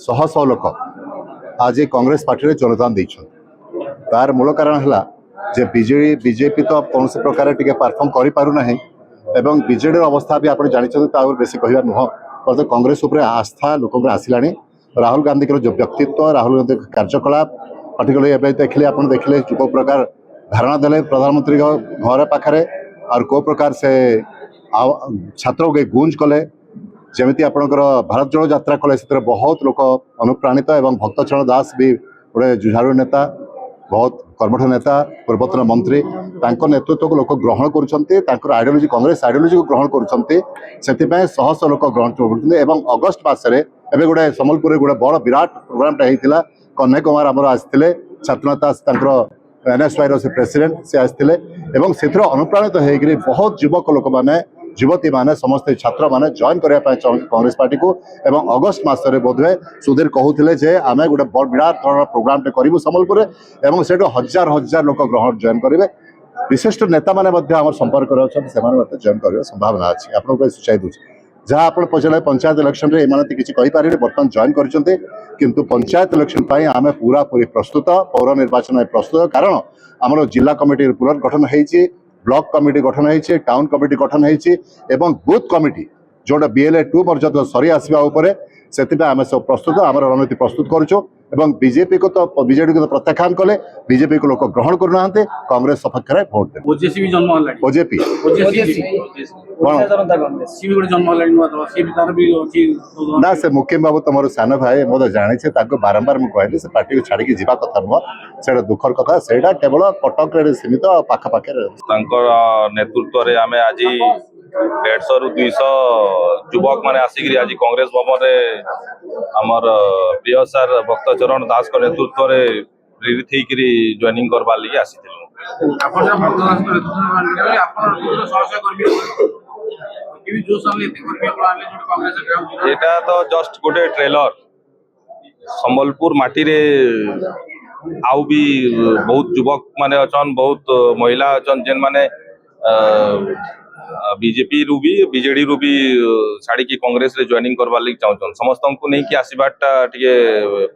शह शह लोक आज कांग्रेस पार्टी योगदान देछन। तार मूल कारण है जे बीजेपी तो कौन से प्रकार टे परफॉर्म कर पारु नहीं एवं बीजेडी अवस्था भी आप जानते बेस कह नुह तो कांग्रेस उपर आस्था लोक आसला। राहुल गांधी जो व्यक्तित्व राहुल गांधी कार्यकलाप पर्टिकुलरली देखिले आप देखिले जो प्रकार धारणा देले प्रधानमंत्री घर पाखे और कौ प्रकार से छात्र के गूंज कले जमी आपणकर भारत जोड़ो यात्रा कले से बहुत लोक अनुप्राणित एवं भक्तचरण दास भी गोटे जुझारू नेता बहुत कर्मठ नेता पूर्वतन मंत्री नेतृत्व को लोक ग्रहण कर आइडियोलॉजी कांग्रेस आइडियोलॉजी को ग्रहण कर शह शह लोक ग्रहण कर अगस्ट मसरे एवं गोटे सम्बलपुर गोटे बड़ विराट प्रोग्राम होता कन्हैया कुमार आमर आसते छात्रनेता NSY से प्रेसिडेंट से आसते से अनुप्राणित होकर बहुत युवक लोक मैंने युवती माने समस्त छात्र माने जॉइन करने कांग्रेस पार्टी को एवं अगस्ट मसरे बोधे सुधीर कहते जे आम गोटे विराट धरण प्रोग्राम करूँ सम्बलपुर एवं से हजार हजार लोक ग्रहण जॉइन करेंगे। विशिष्ट नेता मैंने संपर्क से जॉइन कर संभावना अच्छी आपको सूचाई दूसरी जहाँ आप पचारे पंचायत इलेक्शन में एमाने किसी कहींपारे बर्तमान जॉइन कर पंचायत इलेक्शन आम पूरा पूरी प्रस्तुत पौर निर्वाचन प्रस्तुत कारण आमर जिला कमिटी पुनर्गठन होती ब्लॉक कमिटी गठन होती टाउन कमिटी गठन होती बूथ कमिटी जोटा BLA 2 मर्यादा सरी आसवा से आम सब प्रस्तुत आम रणनीति प्रस्तुत करुँ बीजेपी को तो बीजेडी को तो प्रत्याख्यान कले बीजेपी को लोक ग्रहण करना कांग्रेस सपक्ष में भोट दे ओजेपी ना से मुकेम बाबू तुम सान भाई मत जानी बारंबार मुझे कहली से पार्टी को छाड़ी जावा कथा नुह से दुखर कथा से केवल कटक सीमित पाखापाखे नेतृत्व में आम आज 150 ରୁ 200 युवक मैंने आसिक आज कांग्रेस भवन में आमर प्रिय सार भक्तचरण दास को नेतृत्व में प्रेरित होकर जॉइनिंग करवा लगी आसी तो जस्ट गोटे ट्रेलर संबलपुर माटी रे आउ भी बहुत युवक माने अचन बहुत महिला अचन जेन माने बीजेपी रू भी बीजेडी रू भी छाड़ी की कांग्रेस रे जॉइनिंग करवा लगी चाहछन समस्त को नहीं कि आसीबाटा टिके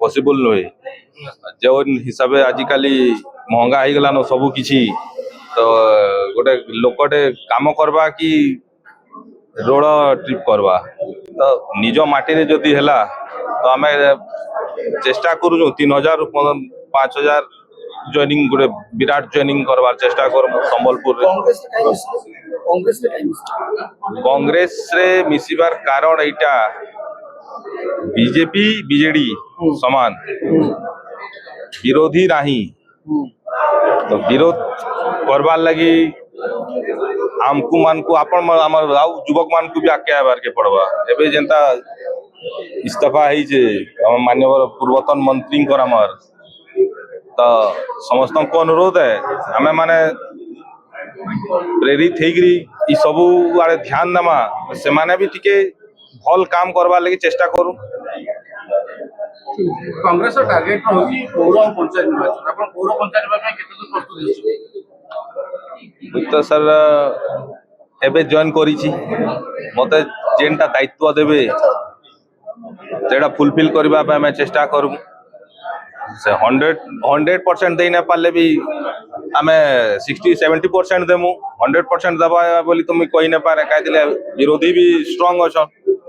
पॉसिबल नुहे जो हिसाब आजिकाली महंगा हो गलानो सबू किछि तो गोटे लोकटे काम करवा कि रोड ट्रिप करवा तो निज माटी रे जदी हैला तो आमे चेष्टा करू 3000 5000 जॉइनिंग गोटे विराट जॉइनिंग करवार चेष्टा कर संबलपुर कांग्रेस रे मिसिबार कारण एटा बीजेपी बीजेडी समान विरोधी नहीं तो विरोध करवार लगी आमको मान को आपण युवक मान को भी आगे आबार के पड़वा एबे जेंता इस्तीफा है जे माननीय पूर्वतन मंत्री आमर तो समस्त को अनुरोध है आमे माने प्रेरित होकर सबू आड़े ध्यान देमा से माने भी टिके भल काम करवा लगी चेष्टा करूं। कांग्रेस टार्गेट होगी पौर और पंचायत निर्वाचन अपन पौर पंचायत निर्वाचन केते दूर प्रस्तुत है तो सर एबे जॉइन करी छी मते जेनटा दायित्व देबे सेटा फुलफिल करबा पे मैं चेष्टा करूं से 100% दे न पाले भी आमे 60-70% देमु 100% दबा बोली तुम कहि न पारे काहे दिले विरोधी भी स्ट्रांग अछन